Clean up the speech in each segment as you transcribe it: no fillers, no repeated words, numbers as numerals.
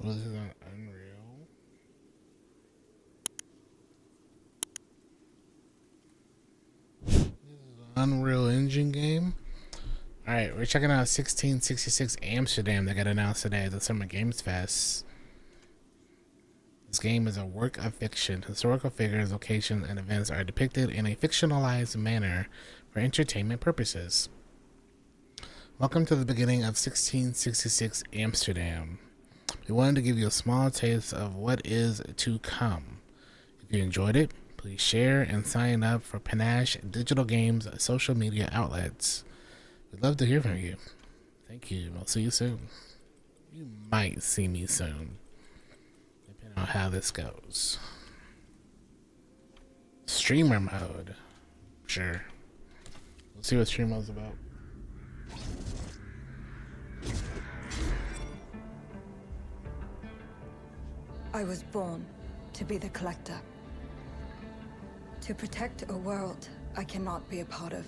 Was it on Unreal? This is an Unreal Engine game. Alright, we're checking out 1666 Amsterdam that got announced today at the Summer Games Fest. This game is a work of fiction. Historical figures, locations, and events are depicted in a fictionalized manner for entertainment purposes. Welcome to the beginning of 1666 Amsterdam. We wanted to give you a small taste of what is to come. If you enjoyed it, please share and sign up for Panache Digital Games social media outlets. We'd love to hear from you. Thank you. I'll see you soon. You might see me soon, depending on how this goes. Streamer mode. Sure. We'll see what streamer mode's about. I was born to be the collector. To protect a world I cannot be a part of.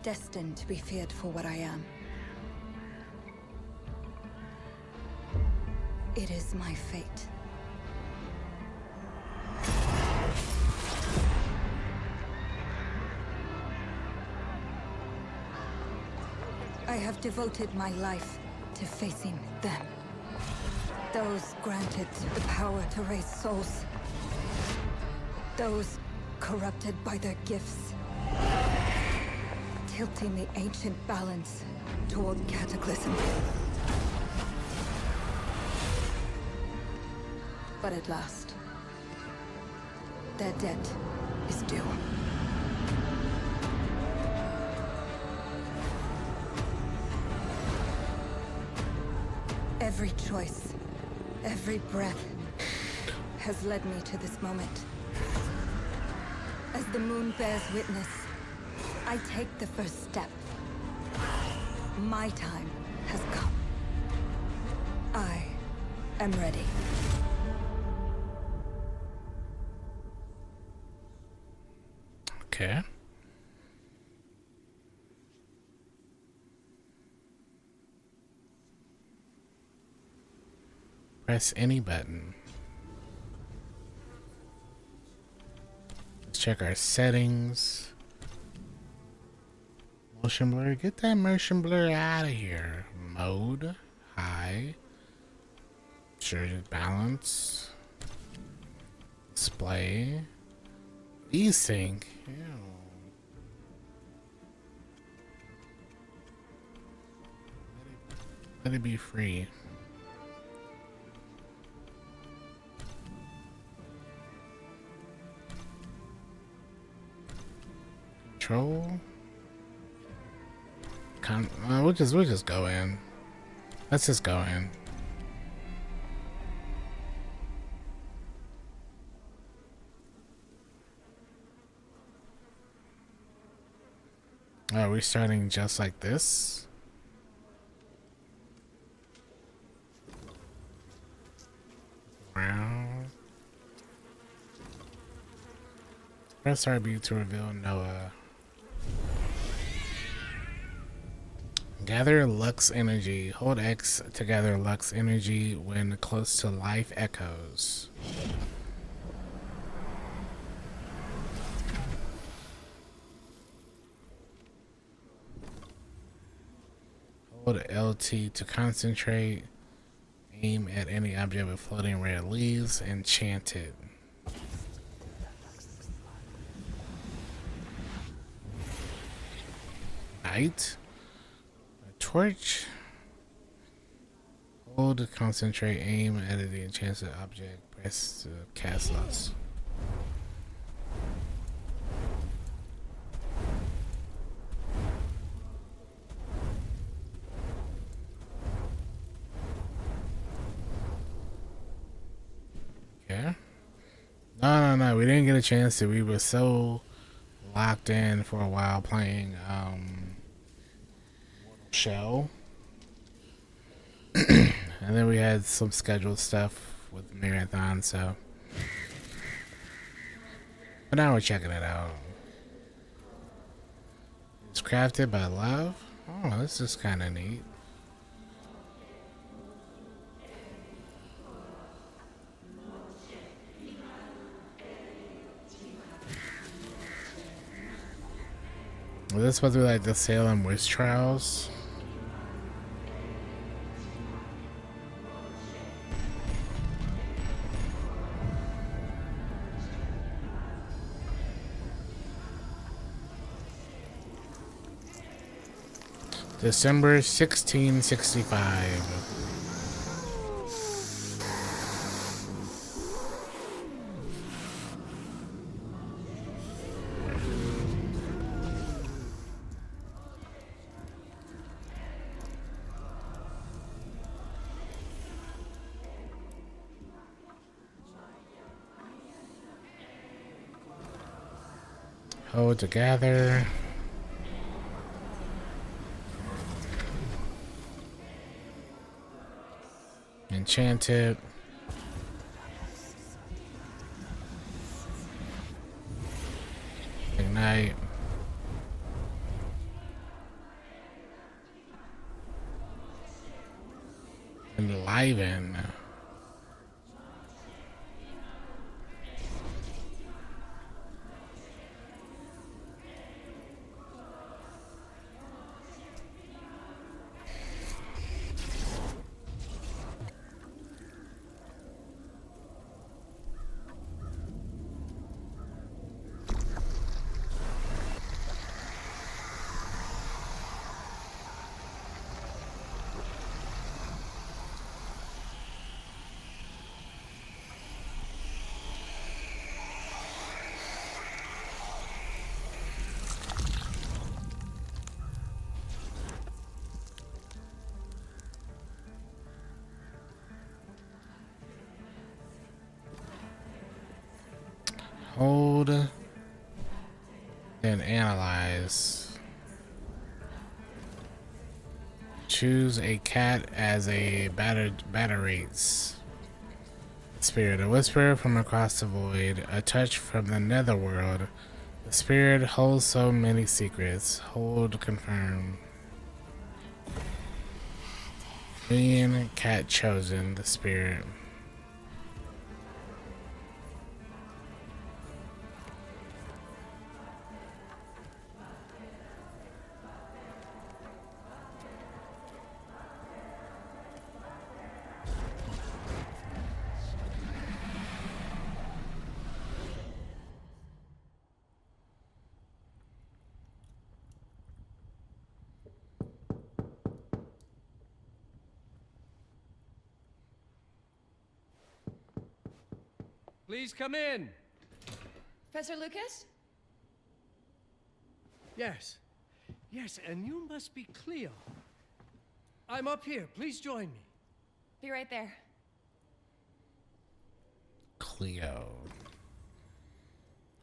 Destined to be feared for what I am. It is my fate. I have devoted my life to facing them. Those granted the power to raise souls. Those corrupted by their gifts. Tilting the ancient balance toward cataclysm. But at last, their debt is due. Every choice, every breath has led me to this moment. As the moon bears witness, I take the first step. My time has come. I am ready. Okay. Press any button. Let's check our settings. Motion blur. Get that motion blur out of here. Mode. High. Sure, balance. Display. Desync. Ew. Let it be free. Control. We'll just go in. Let's just go in. Are we starting just like this? Round. Press RB to reveal Noah. Gather Lux Energy. Hold X to gather Lux Energy when close to life echoes. Hold LT to concentrate. Aim at any object with floating red leaves and chant it. Night. Torch. Hold to concentrate, aim at the enchanted object, press to cast loss. Okay. No, we didn't get a chance to. We were so locked in for a while playing Shell. And then we had some scheduled stuff with Marathon, so. But now we're checking it out. It's crafted by love. Oh, this is kind of neat. Was this supposed to be like the Salem witch trials? December 1665. Hold together. Enchanted. Ignite. Enliven. Hold and analyze. Choose a cat as a batterates spirit. A whisper from across the void. A touch from the netherworld. The spirit holds so many secrets. Hold confirm. Million cat chosen. The spirit. Please come in. Professor Lucas? Yes. Yes, and you must be Cleo. I'm up here. Please join me. Be right there. Cleo.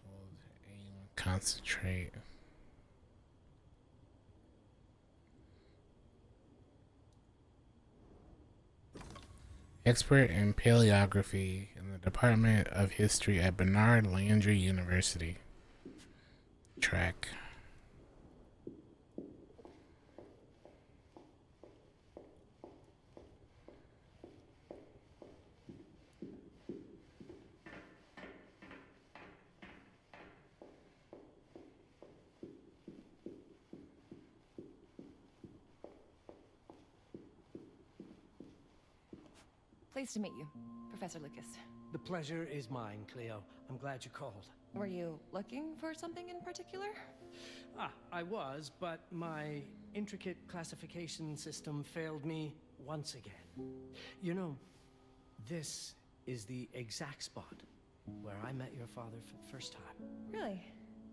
Hold, aim, concentrate. Expert in paleography in the Department of History at Bernard Landry University. Track. Pleased to meet you, Professor Lucas. The pleasure is mine, Cleo. I'm glad you called. Were you looking for something in particular? I was, but my intricate classification system failed me once again. You know, this is the exact spot where I met your father for the first time. Really?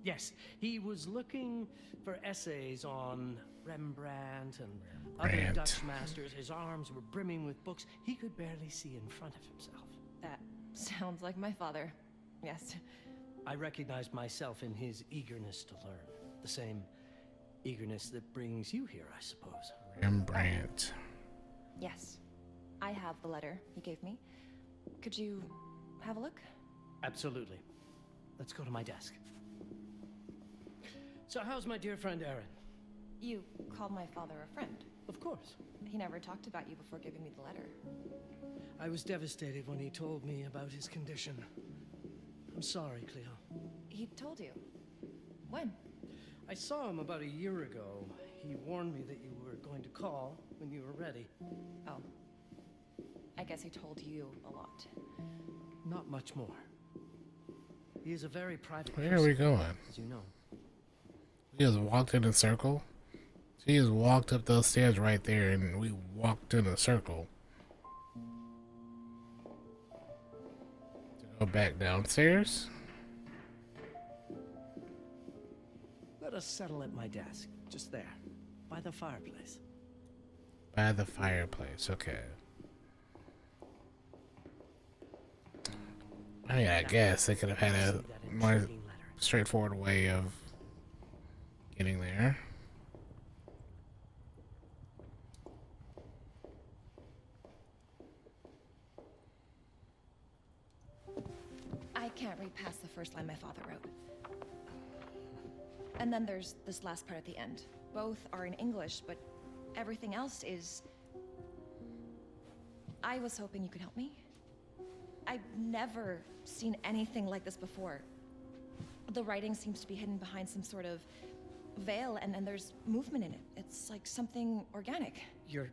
Yes, he was looking for essays on Rembrandt and other Dutch masters. His arms were brimming with books. He could barely see in front of himself. That sounds like my father. Yes. I recognized myself in his eagerness to learn. The same eagerness that brings you here, I suppose. Rembrandt. Yes. I have the letter he gave me. Could you have a look? Absolutely. Let's go to my desk. So how's my dear friend Aaron? You called my father a friend. Of course. He never talked about you before giving me the letter. I was devastated when he told me about his condition. I'm sorry, Cleo. He told you. When? I saw him about a year ago. He warned me that you were going to call when you were ready. Oh. I guess he told you a lot. Not much more. He is a very private Where are we person, going? as you know. We just walked in a circle. She just walked up those stairs right there, and we walked in a circle. To go back downstairs. Let us settle at my desk, just there, by the fireplace. By the fireplace, okay. I mean, I guess they could have had a more straightforward way of getting there. I can't read past the first line my father wrote. And then there's this last part at the end. Both are in English, but everything else is... I was hoping you could help me. I've never seen anything like this before. The writing seems to be hidden behind some sort of veil, and there's movement in it. It's like something organic. You're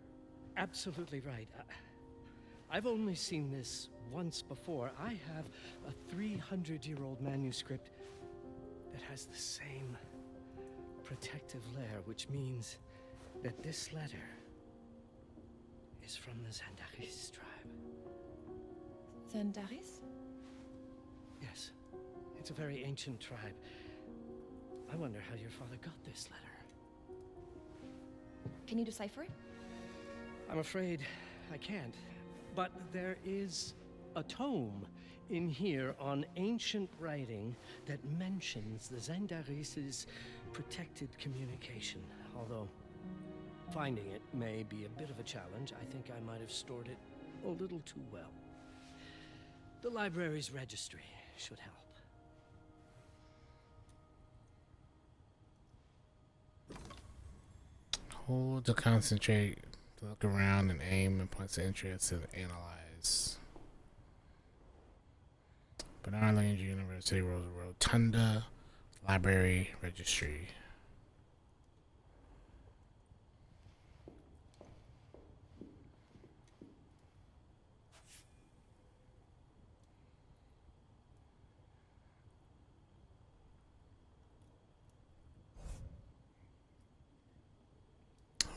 absolutely right. I've only seen this once before. I have a 300-year-old manuscript that has the same protective layer, which means that this letter is from the Zandaris tribe. Zandaris? Yes, it's a very ancient tribe. I wonder how your father got this letter. Can you decipher it? I'm afraid I can't. But there is a tome in here on ancient writing that mentions the Zandaris' protected communication. Although finding it may be a bit of a challenge, I think I might have stored it a little too well. The library's registry should help. Hold to concentrate, to look around and aim and points of interest and analyze. Bernard Langer University Rotunda Library Registry.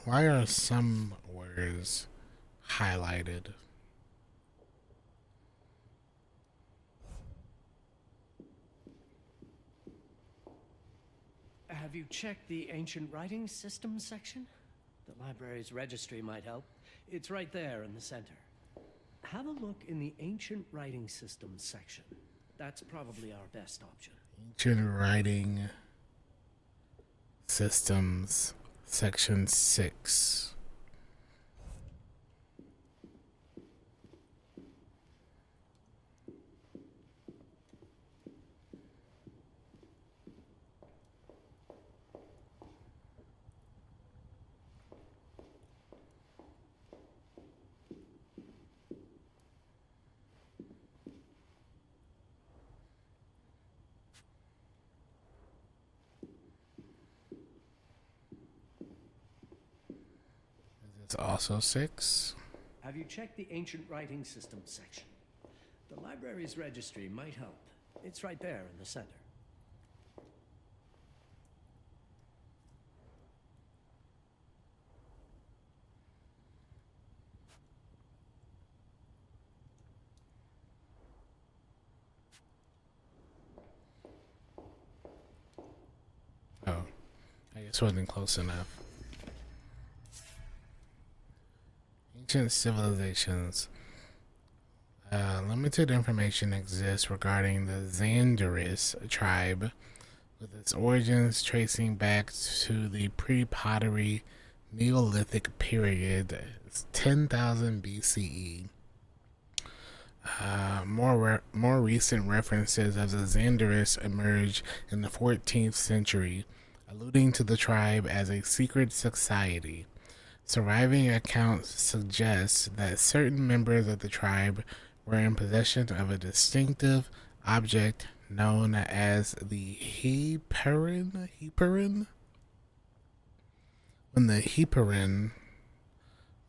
Why are some words highlighted? Have you checked the ancient writing system section? The library's registry might help. It's right there in the center. Have a look in the ancient writing system section. That's probably our best option. Ancient Writing Systems, Section 6. It's also 6. Have you checked the ancient writing system section? The library's registry might help. It's right there in the center. Oh, I guess wasn't close enough. Ancient civilizations. Limited information exists regarding the Zandaris tribe, with its origins tracing back to the pre-pottery Neolithic period, 10,000 BCE. More recent references of the Zandaris emerge in the 14th century, alluding to the tribe as a secret society. Surviving accounts suggest that certain members of the tribe were in possession of a distinctive object known as the Heparin. When the Heparin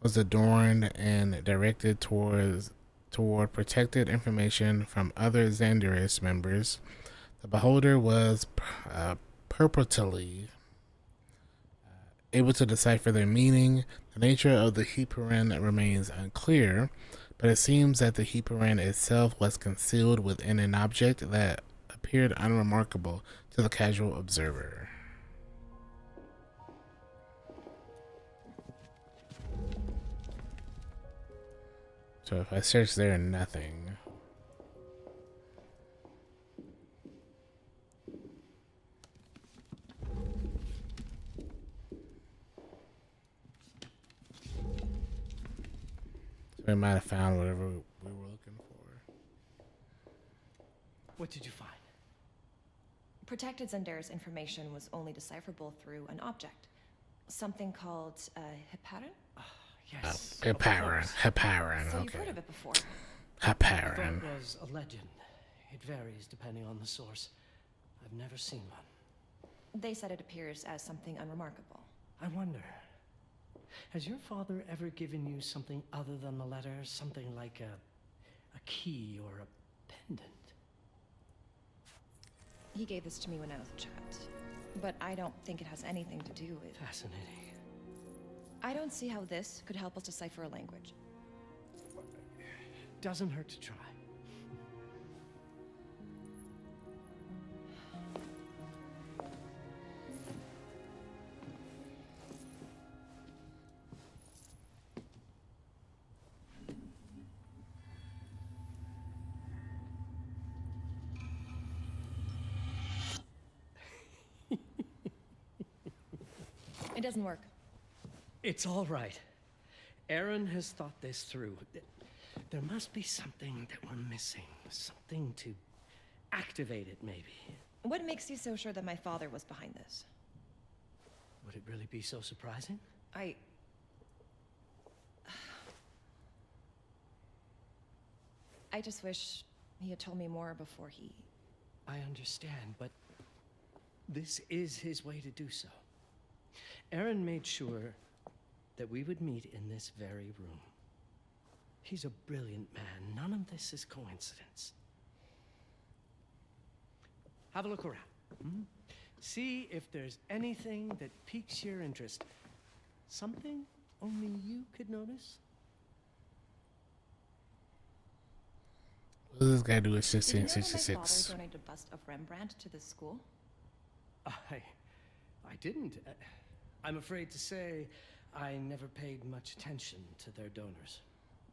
was adorned and directed toward protected information from other Xanderus members, the beholder was purportedly able to decipher their meaning. The nature of the Heparin remains unclear, but it seems that the Heparin itself was concealed within an object that appeared unremarkable to the casual observer. So if I search there, nothing. So we might have found whatever we were looking for. What did you find? Protected Xanderus information was only decipherable through an object. Something called heparin? Yes. Heparin. Heparin. So Okay. you've heard of it before. I thought Heparin. it was a legend. It varies depending on the source. I've never seen one. They said it appears as something unremarkable. I wonder, has your father ever given you something other than the letter? Something like a key or a pendant? He gave this to me when I was a child. But I don't think it has anything to do with... Fascinating. I don't see how this could help us decipher a language. Doesn't hurt to try. It doesn't work. It's all right. Aaron has thought this through. There must be something that we're missing. Something to activate it, maybe. What makes you so sure that my father was behind this? Would it really be so surprising? I just wish he had told me more before he... I understand, but this is his way to do so. Aaron made sure that we would meet in this very room. He's a brilliant man. None of this is coincidence. Have a look around. See if there's anything that piques your interest. Something only you could notice? What does this guy do at Did you know that my 1666? father donated a bust of Rembrandt to this school? I didn't. I'm afraid to say I never paid much attention to their donors.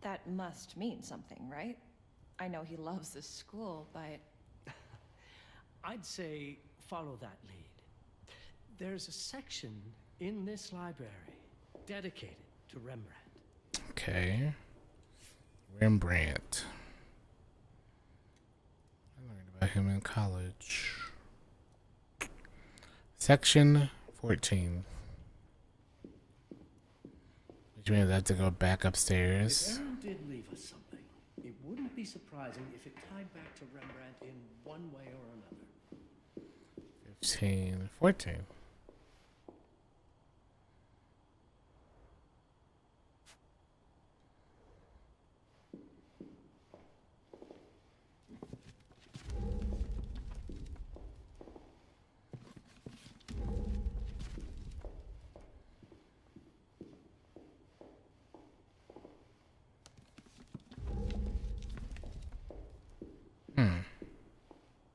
That must mean something, right? I know he loves this school, but... I'd say follow that lead. There's a section in this library dedicated to Rembrandt. Okay. Rembrandt. I learned about him in college. Section 14. Which means I have to go back If upstairs. Aaron did leave us something, it wouldn't be surprising if it tied back to Rembrandt in one way or another. 15, 14.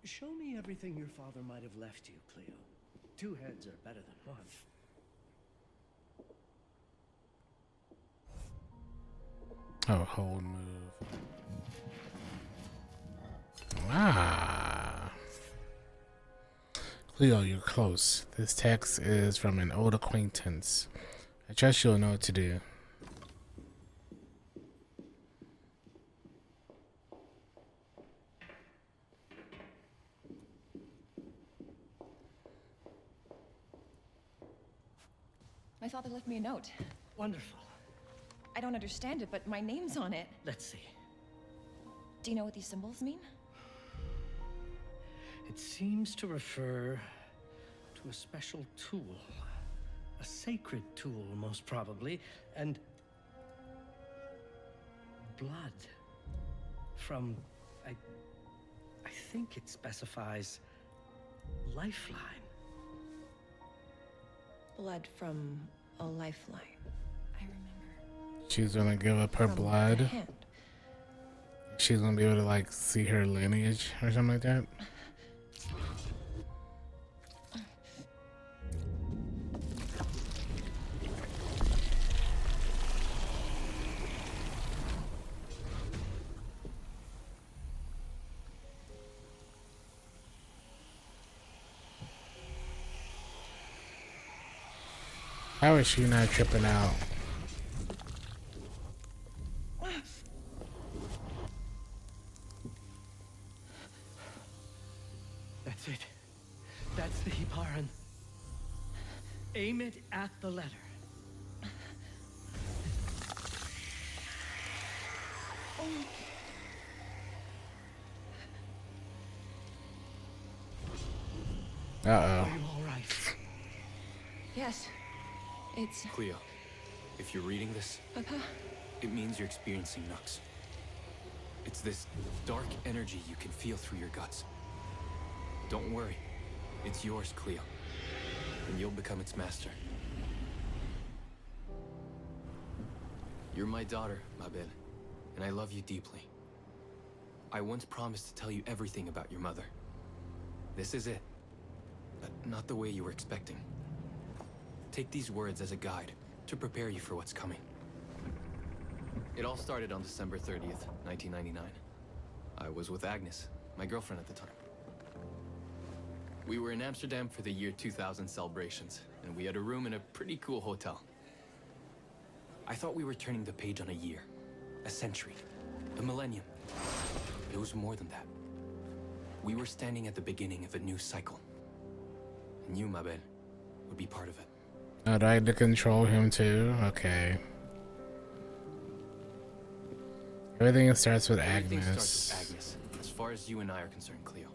Show me everything your father might have left you, Cleo. Two heads are better than one. Oh, hold move. Ah. Cleo, you're close. This text is from an old acquaintance. I trust you'll know what to do. My father left me a note. Wonderful. I don't understand it, but my name's on it. Let's see. Do you know what these symbols mean? It seems to refer to a special tool. A sacred tool, most probably, and blood from, I think it specifies lifeline. Blood from a lifeline. I remember. She's gonna give up her From the blood. hand. She's gonna be able to like see her lineage or something like that. How is she not tripping out? That's it. That's the Hiparan. Aim it at the letter. Uh-oh. Are you all right? Yes. It's Cleo, if you're reading this, Papa. it means you're experiencing Nux. It's this dark energy you can feel through your guts. Don't worry, it's yours, Cleo, and you'll become its master. You're my daughter, Mabel, and I love you deeply. I once promised to tell you everything about your mother. This is it, but not the way you were expecting. Take these words as a guide to prepare you for what's coming. It all started on December 30th, 1999. I was with Agnes, my girlfriend at the time. We were in Amsterdam for the year 2000 celebrations, and we had a room in a pretty cool hotel. I thought we were turning the page on a year, a century, a millennium. It was more than that. We were standing at the beginning of a new cycle. And you, Mabel, would be part of it. I'd like to control him too. Okay. Everything starts with Everything Agnes. starts with Agnes, as far as you and I are concerned, Cleo.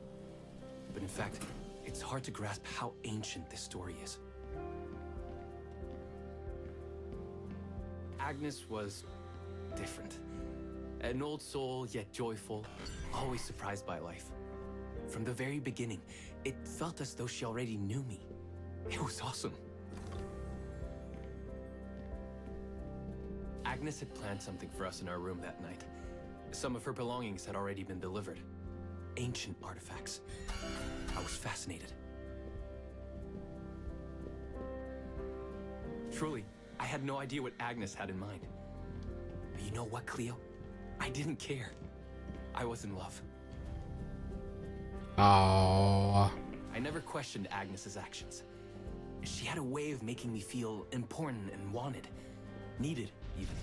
But in fact, it's hard to grasp how ancient this story is. Agnes was different. An old soul, yet joyful, always surprised by life. From the very beginning, it felt as though she already knew me. It was awesome. Agnes had planned something for us in our room that night. Some of her belongings had already been delivered. Ancient artifacts. I was fascinated. Truly, I had no idea what Agnes had in mind. But you know what, Cleo? I didn't care. I was in love. Oh. I never questioned Agnes's actions. She had a way of making me feel important and wanted. Needed, even.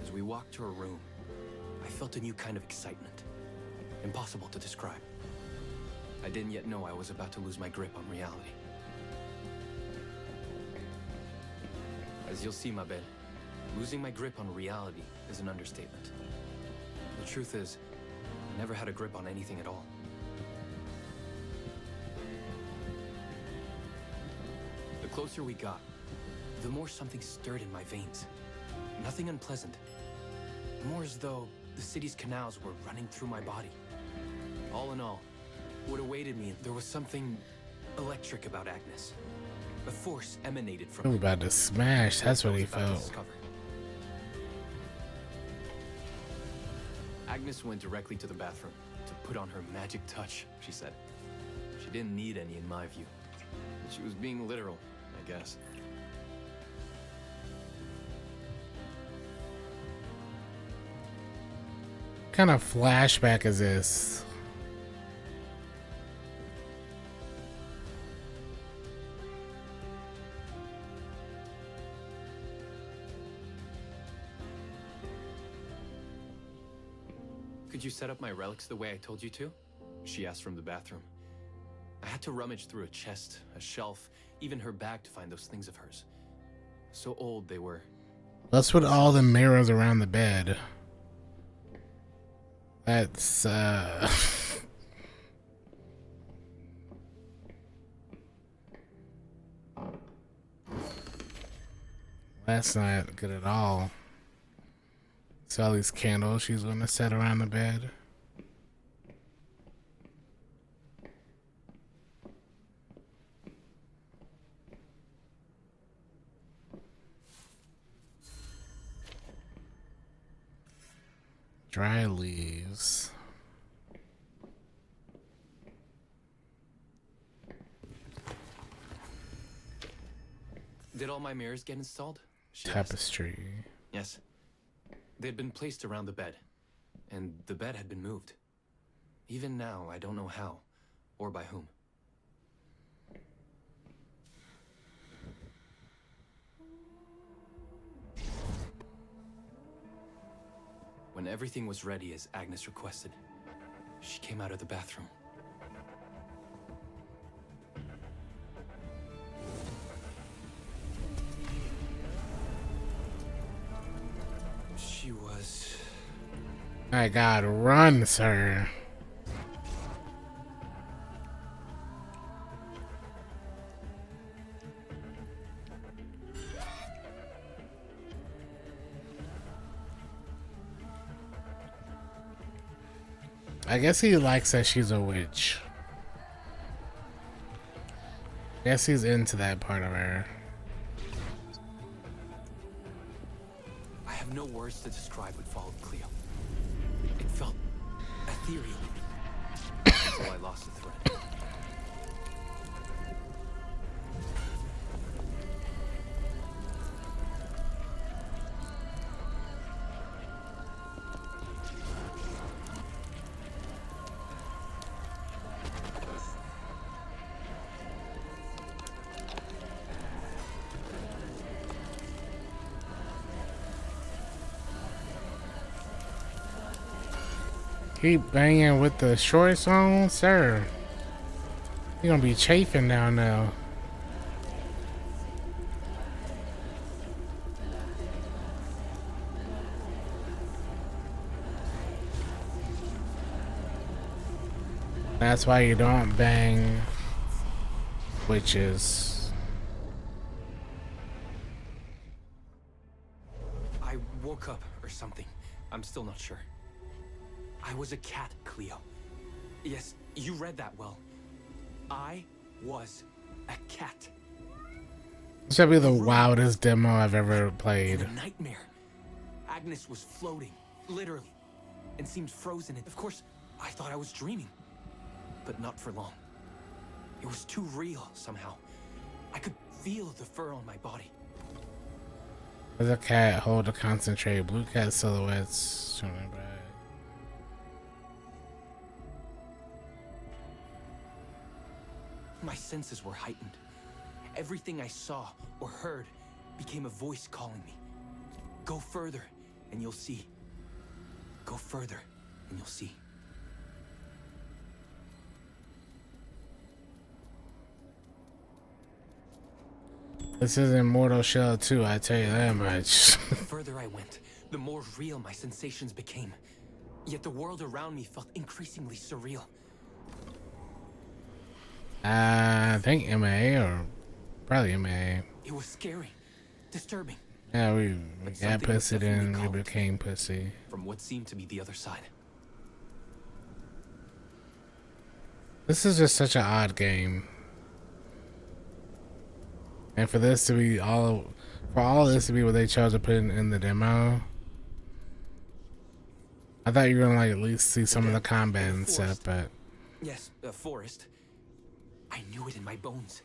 As we walked to her room, I felt a new kind of excitement. Impossible to describe. I didn't yet know I was about to lose my grip on reality. As you'll see, Mabel, losing my grip on reality is an understatement. The truth is, I never had a grip on anything at all. The closer we got, the more something stirred in my veins. Nothing unpleasant. More as though the city's canals were running through my body. All in all, what awaited me, there was something electric about Agnes. A force emanated from He her. was about to smash. That's what he About to felt. discover. Agnes went directly to the bathroom to put on her magic touch, she said. She didn't need any in my view. She was being literal, I guess. What kind of flashback is this? Could you set up my relics the way I told you to? She asked from the bathroom. I had to rummage through a chest, a shelf, even her bag to find those things of hers. So old they were. Let's put all the mirrors around the bed. That's that's not good at all. See all these candles she's gonna set around the bed. Dry leaves. Did all my mirrors get installed? She asked. Tapestry. Yes. They'd been placed around the bed, and the bed had been moved. Even now, I don't know how, or by whom. When everything was ready as Agnes requested, she came out of the bathroom. She was... My God, run, sir. I guess he likes that she's a witch. I guess he's into that part of her. I have no words to describe what followed Cleo. It felt ethereal until I lost the thread. Keep banging with the shorts on, sir. You're gonna be chafing down now. That's why you don't bang witches. I woke up or something. I'm still not sure. I was a cat, Cleo. Yes, you read that well. I was a cat. This should be the wildest demo I've ever played. In a nightmare. Agnes was floating, literally, and seemed frozen. And of course, I thought I was dreaming, but not for long. It was too real somehow. I could feel the fur on my body. As a cat, hold to concentrate. Blue cat silhouettes showing bright. My senses were heightened. Everything I saw or heard became a voice calling me. Go further and you'll see. Go further and you'll see. This isn't Mortal Shell 2, I tell you that much. The further I went, the more real my sensations became. Yet the world around me felt increasingly surreal. I think MA or probably MA. It was scary, disturbing. Yeah, we But got something pussy, was definitely then we called became pussy. from what seemed to be the other side. This is just such an odd game. And for this to be all this to be what they chose to put in the demo. I thought you were gonna like at least see some of the combat and stuff, but Yes, a forest. I knew it in my bones.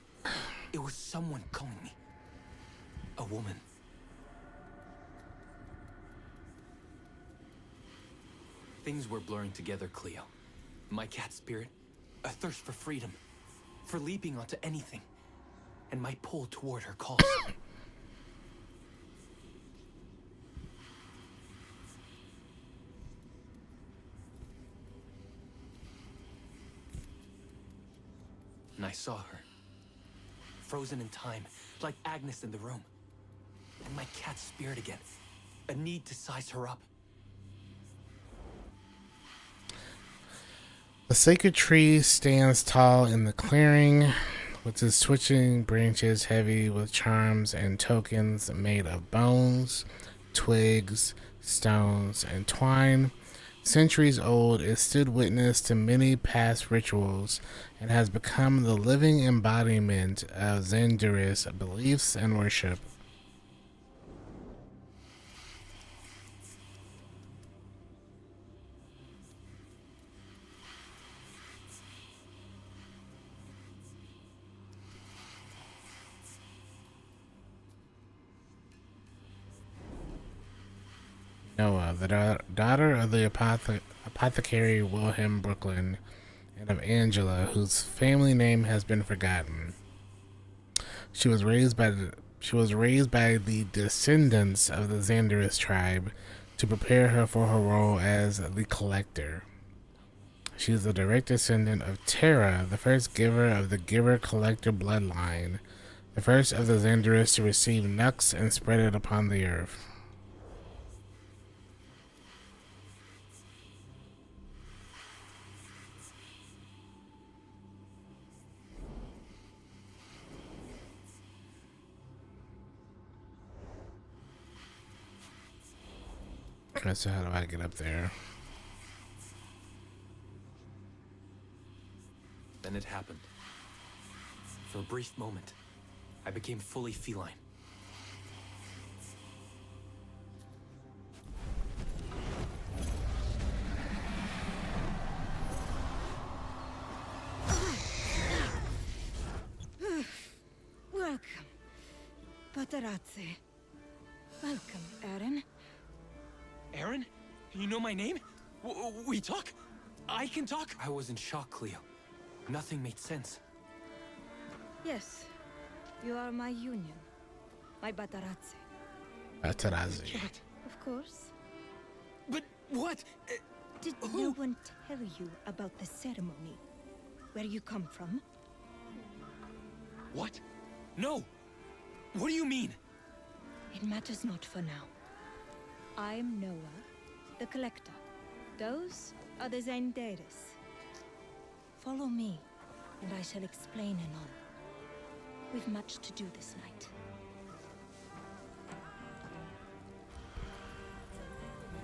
It was someone calling me. A woman. Things were blurring together, Cleo. My cat spirit, a thirst for freedom, for leaping onto anything, and my pull toward her calls. And I saw her, frozen in time, like Agnes in the room. And my cat's spirit again, a need to size her up. A sacred tree stands tall in the clearing, with its twitching branches heavy with charms and tokens made of bones, twigs, stones, and twine. Centuries old, it stood witness to many past rituals and has become the living embodiment of Xanduris beliefs and worship. Noah, the daughter of the apothecary Wilhelm Brooklyn, and of Angela, whose family name has been forgotten. She was raised by the descendants of the Xanduris tribe to prepare her for her role as the Collector. She is the direct descendant of Terra, the first giver of the Giver-Collector bloodline, the first of the Xanduris to receive Nux and spread it upon the earth. So how do I get up there? Then it happened. For a brief moment, I became fully feline. Welcome, Paparazzi. Welcome, Aaron. Aaron? You know my name? We talk? I can talk? I was in shock, Cleo. Nothing made sense. Yes, you are my union. My Paparazzi. Atarazzi. Of course. But what? Did no one tell you about the ceremony? Where you come from? What? No! What do you mean? It matters not for now. I'm Noah, the Collector. Those are the Xanduris. Follow me, and I shall explain anon. We've much to do this night.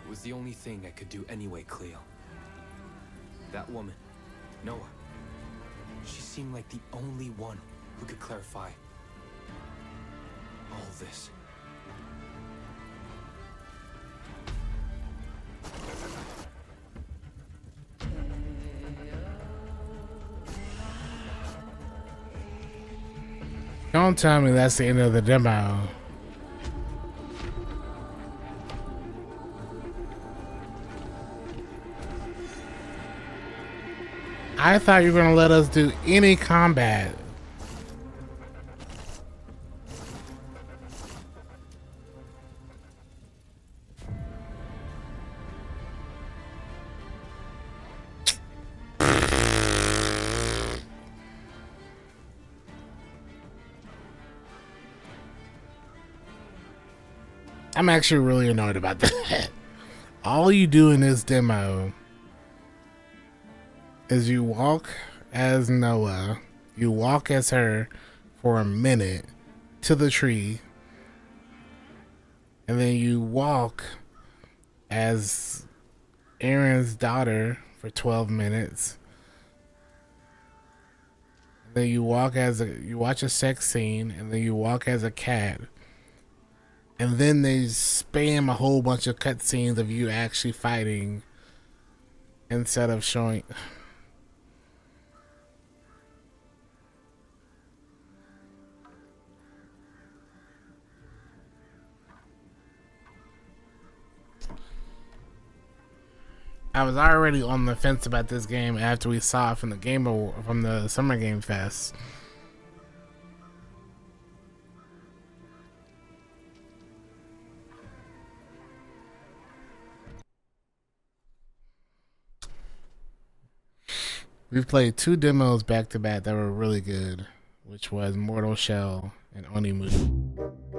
It was the only thing I could do anyway, Cleo. That woman, Noah. She seemed like the only one who could clarify all this. Don't tell me that's the end of the demo. I thought you were gonna let us do any combat. I'm actually really annoyed about that. All you do in this demo is you walk as Noah, you walk as her for a minute to the tree, and then you walk as Aaron's daughter for 12 minutes. And then you walk as you watch a sex scene, and then you walk as a cat. And then they spam a whole bunch of cutscenes of you actually fighting instead of showing. I was already on the fence about this game after we saw it from from the Summer Game Fest. We've played 2 demos back to back that were really good, which was Mortal Shell and Onimusha.